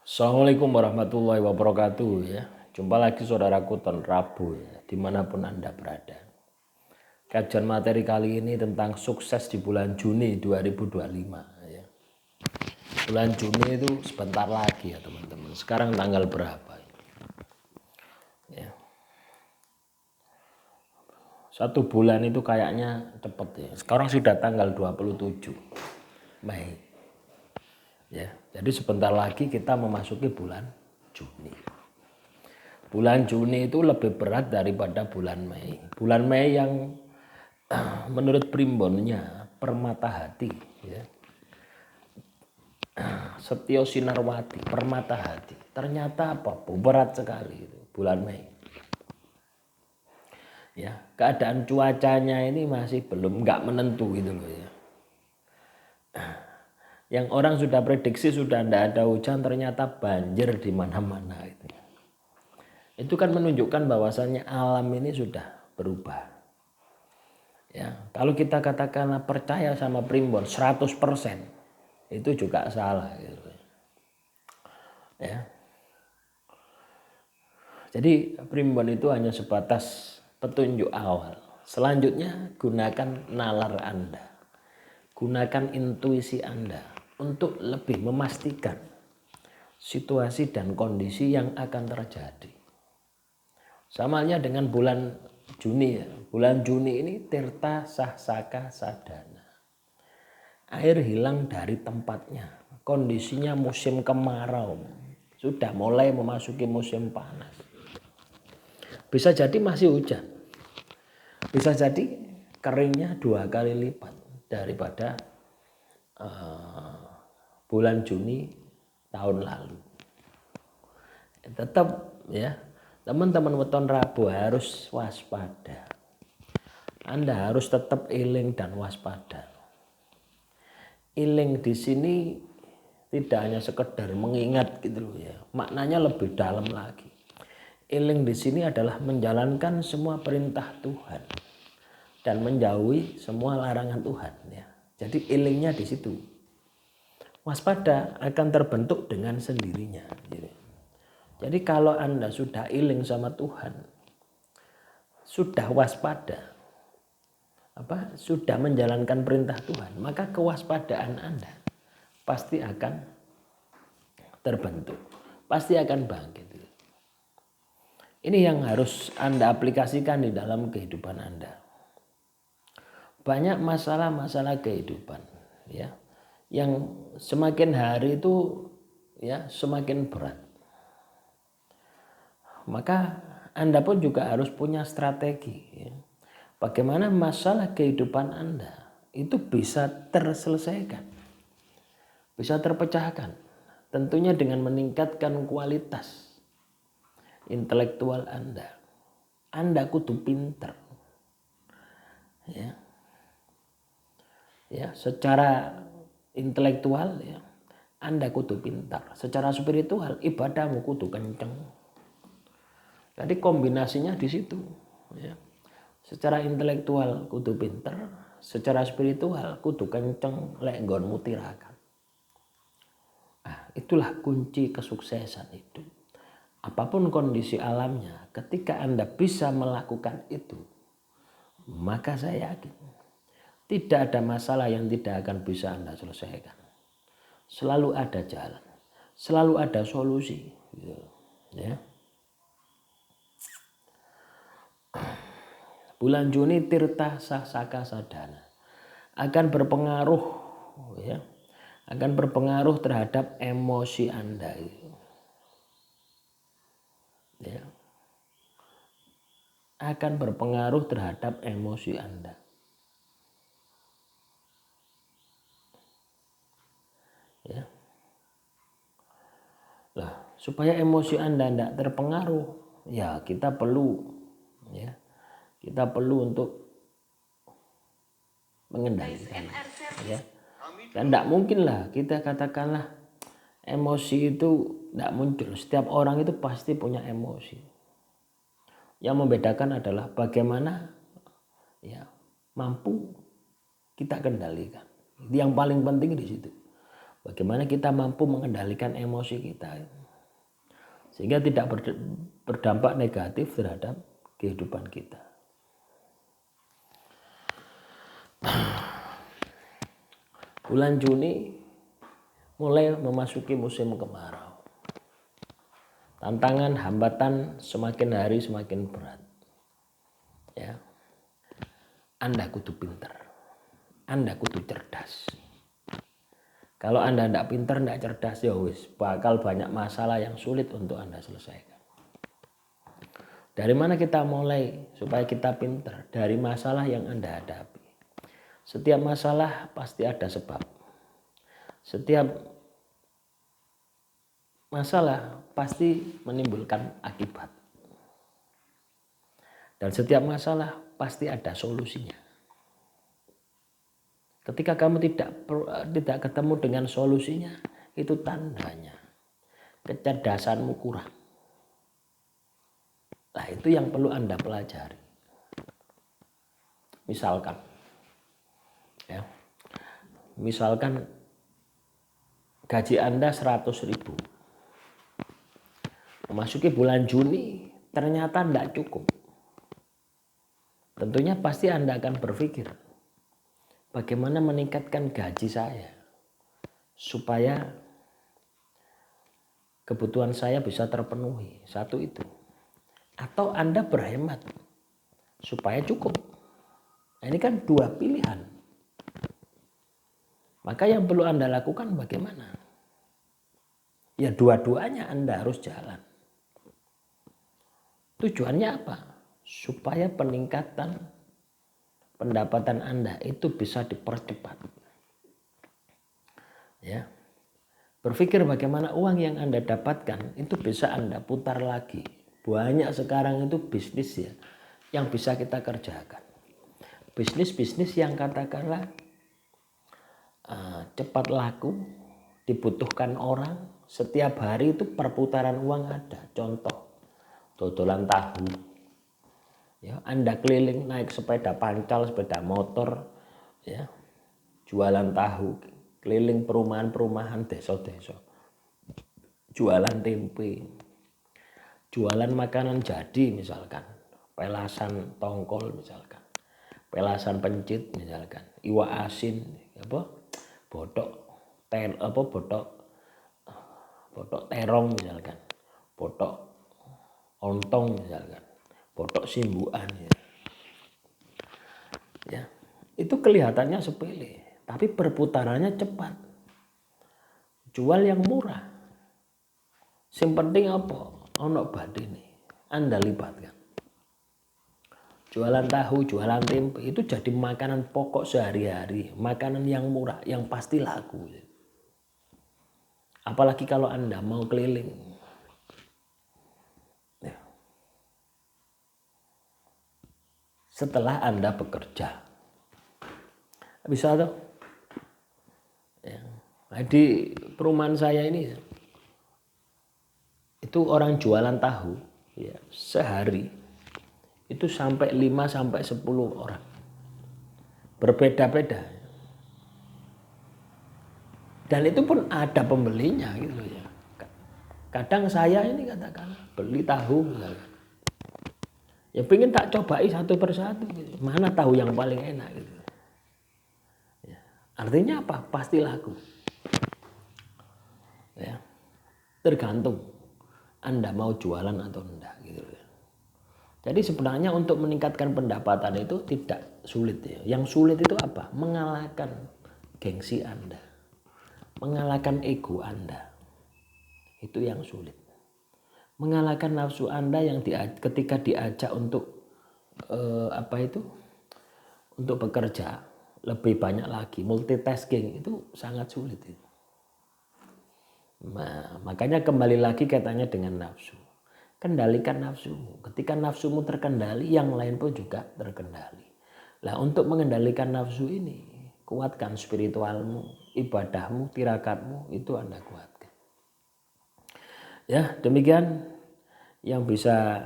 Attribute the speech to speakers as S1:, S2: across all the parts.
S1: Assalamualaikum warahmatullahi wabarakatuh ya. Jumpa lagi saudaraku Ton Rabu ya, dimanapun Anda berada. Kajian materi kali ini tentang sukses di bulan Juni 2025 ya. Bulan Juni itu sebentar lagi ya teman-teman. Sekarang tanggal berapa? Ya. Satu bulan itu kayaknya cepet ya. Sekarang sudah tanggal 27 Mei. Ya, jadi sebentar lagi kita memasuki bulan Juni. Bulan Juni itu lebih berat daripada bulan Mei. Bulan Mei yang menurut primbonnya permata hati, ya. Setio Sinarwati, permata hati. Ternyata apa? Berat sekali itu, bulan Mei. Ya, keadaan cuacanya ini masih belum nggak menentu gitu loh ya. Yang orang sudah prediksi sudah tidak ada hujan, ternyata banjir di mana-mana itu. Itu kan menunjukkan bahwasannya alam ini sudah berubah. Ya, kalau kita katakanlah percaya sama primbon 100%, itu juga salah gitu. Ya. Jadi primbon itu hanya sebatas petunjuk awal. Selanjutnya gunakan nalar Anda. Gunakan intuisi Anda untuk lebih memastikan situasi dan kondisi yang akan terjadi. Sama halnya dengan bulan Juni ya. Bulan Juni ini tirta sahsaka sadana. Air hilang dari tempatnya. Kondisinya musim kemarau. Sudah mulai memasuki musim panas. Bisa jadi masih hujan. Bisa jadi keringnya 2 kali lipat daripada bulan Juni tahun lalu. Tetap ya, teman-teman weton Rabu harus waspada. Anda harus tetap iling dan waspada. Iling di sini tidak hanya sekedar mengingat gitu loh ya, maknanya lebih dalam lagi. Iling di sini adalah menjalankan semua perintah Tuhan dan menjauhi semua larangan Tuhan ya. Jadi ilingnya di situ. Waspada akan terbentuk dengan sendirinya. Jadi kalau Anda sudah iling sama Tuhan, sudah waspada, sudah menjalankan perintah Tuhan, maka kewaspadaan Anda pasti akan terbentuk, pasti akan bangkit. Ini yang harus Anda aplikasikan di dalam kehidupan Anda. Banyak masalah-masalah kehidupan ya, yang semakin hari itu ya semakin berat. Maka Anda pun juga harus punya strategi ya. Bagaimana masalah kehidupan Anda itu bisa terselesaikan, bisa terpecahkan. Tentunya dengan meningkatkan kualitas intelektual Anda. Anda kudu pinter. Ya. Ya, secara intelektual ya, Anda kudu pintar. Secara spiritual ibadahmu kudu kenceng. Jadi kombinasinya di situ. Ya. Secara intelektual kudu pinter, secara spiritual kudu kenceng lek nggonmu tirakat. Nah, itulah kunci kesuksesan itu. Apapun kondisi alamnya, ketika Anda bisa melakukan itu, maka saya yakin tidak ada masalah yang tidak akan bisa Anda selesaikan. Selalu ada jalan, selalu ada solusi. Ya. Bulan Juni tirta sahsaka sadana akan berpengaruh, ya, akan berpengaruh terhadap emosi Anda. Ya. Akan berpengaruh terhadap emosi Anda. Ya. Lah, supaya emosi Anda tidak terpengaruh, ya kita perlu untuk mengendalikan. Ya. Dan tidak mungkin lah kita katakanlah emosi itu tidak muncul. Setiap orang itu pasti punya emosi. Yang membedakan adalah bagaimana ya mampu kita kendalikan. Yang paling penting di situ. Bagaimana kita mampu mengendalikan emosi kita. sehingga tidak berdampak negatif terhadap kehidupan kita. Bulan Juni mulai memasuki musim kemarau. Tantangan, hambatan semakin hari semakin berat. Ya. Anda kudu pinter. Anda kudu cerdas. Kalau Anda tidak pinter, tidak cerdas, ya wis, bakal banyak masalah yang sulit untuk Anda selesaikan. Dari mana kita mulai supaya kita pinter? Dari masalah yang Anda hadapi. Setiap masalah pasti ada sebab. Setiap masalah pasti menimbulkan akibat. Dan setiap masalah pasti ada solusinya. Ketika kamu tidak ketemu dengan solusinya, itu tandanya kecerdasanmu kurang. Nah, itu yang perlu Anda pelajari. Misalkan gaji Anda 100.000. Memasuki bulan Juni ternyata tidak cukup. Tentunya pasti Anda akan berpikir, bagaimana meningkatkan gaji saya supaya kebutuhan saya bisa terpenuhi. Satu itu. Atau Anda berhemat supaya cukup. Nah, ini kan dua pilihan. Maka yang perlu Anda lakukan bagaimana? Ya dua-duanya Anda harus jalan. Tujuannya apa? Supaya peningkatan pendapatan Anda itu bisa dipercepat. Ya. Berpikir bagaimana uang yang Anda dapatkan itu bisa Anda putar lagi. Banyak sekarang itu bisnis ya yang bisa kita kerjakan. Bisnis-bisnis yang katakanlah cepat laku, dibutuhkan orang, setiap hari itu perputaran uang ada. Contoh, dodolan tahu. Ya, Anda keliling naik sepeda pancal, sepeda motor, ya, jualan tahu, keliling perumahan-perumahan, desa-desa, jualan tempe, jualan makanan jadi misalkan, pelasan tongkol misalkan, pelasan pencit misalkan, iwak asin, botok terong misalkan, botok ontong misalkan, botok simbuan ya. Itu kelihatannya sepele, tapi perputarannya cepat. Jual yang murah. Yang penting apa? Ono badine. Anda libatkan. Jualan tahu, jualan tempe itu jadi makanan pokok sehari-hari, makanan yang murah, yang pasti laku. Apalagi kalau Anda mau keliling. Setelah Anda bekerja. Bisa tuh. Ya. Nah, di perumahan saya ini itu orang jualan tahu ya, sehari itu sampai 5 sampai 10 orang. Berbeda-beda. Dan itu pun ada pembelinya gitu ya. Kadang saya ini katakan beli tahu misalkan. Ya pengen tak cobai satu persatu gitu. Mana tahu yang paling enak gitu. Ya. Artinya apa? Pasti laku. Ya. Tergantung Anda mau jualan atau enggak gitu. Jadi sebenarnya untuk meningkatkan pendapatan itu tidak sulit ya. Yang sulit itu apa? Mengalahkan gengsi Anda. Mengalahkan ego Anda. Itu yang sulit. Mengalahkan nafsu Anda yang ketika diajak untuk untuk bekerja lebih banyak lagi, multitasking itu sangat sulit itu. Nah, makanya kembali lagi kaitannya dengan nafsu. Kendalikan nafsumu. Ketika nafsumu terkendali, yang lain pun juga terkendali. Nah, untuk mengendalikan nafsu ini, kuatkan spiritualmu, ibadahmu, tirakatmu, itu Anda kuatkan. Ya, demikian yang bisa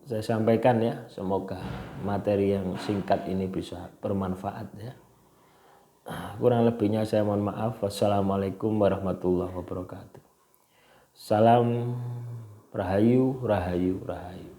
S1: saya sampaikan ya. Semoga materi yang singkat ini bisa bermanfaat ya. Kurang lebihnya saya mohon maaf. Wassalamualaikum warahmatullahi wabarakatuh. Salam Rahayu, rahayu, rahayu.